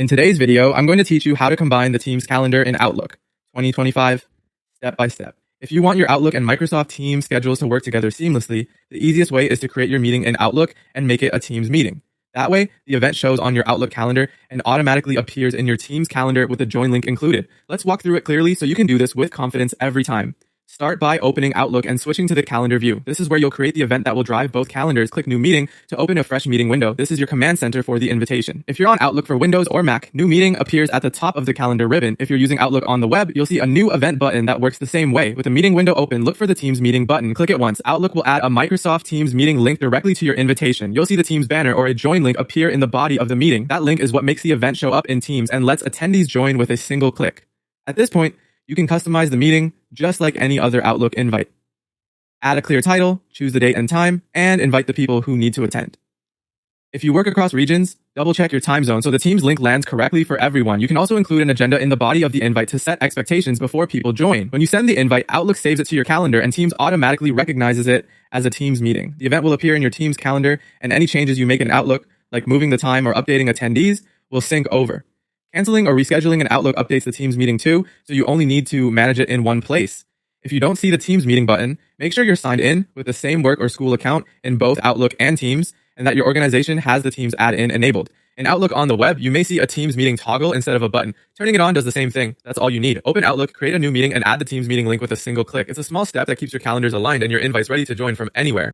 In today's video, I'm going to teach you how to combine the Teams calendar in Outlook 2025 step by step. If you want your Outlook and Microsoft Teams schedules to work together seamlessly, the easiest way is to create your meeting in Outlook and make it a Teams meeting. That way, the event shows on your Outlook calendar and automatically appears in your Teams calendar with the join link included. Let's walk through it clearly so you can do this with confidence every time. Start by opening Outlook and switching to the calendar view. This is where you'll create the event that will drive both calendars. Click New Meeting to open a fresh meeting window. This is your command center for the invitation. If you're on Outlook for Windows or Mac, New Meeting appears at the top of the calendar ribbon. If you're using Outlook on the web, you'll see a new event button that works the same way. With the meeting window open, look for the Teams meeting button. Click it once. Outlook will add a Microsoft Teams meeting link directly to your invitation. You'll see the Teams banner or a join link appear in the body of the meeting. That link is what makes the event show up in Teams and lets attendees join with a single click. At this point, you can customize the meeting just like any other Outlook invite. Add a clear title, choose the date and time, and invite the people who need to attend. If you work across regions, double check your time zone so the Teams link lands correctly for everyone. You can also include an agenda in the body of the invite to set expectations before people join. When you send the invite, Outlook saves it to your calendar and Teams automatically recognizes it as a Teams meeting. The event will appear in your Teams calendar, and any changes you make in Outlook, like moving the time or updating attendees, will sync over. Canceling or rescheduling an Outlook updates the Teams meeting too, so you only need to manage it in one place. If you don't see the Teams meeting button, make sure you're signed in with the same work or school account in both Outlook and Teams, and that your organization has the Teams add-in enabled. In Outlook on the web, you may see a Teams meeting toggle instead of a button. Turning it on does the same thing. That's all you need. Open Outlook, create a new meeting, and add the Teams meeting link with a single click. It's a small step that keeps your calendars aligned and your invites ready to join from anywhere.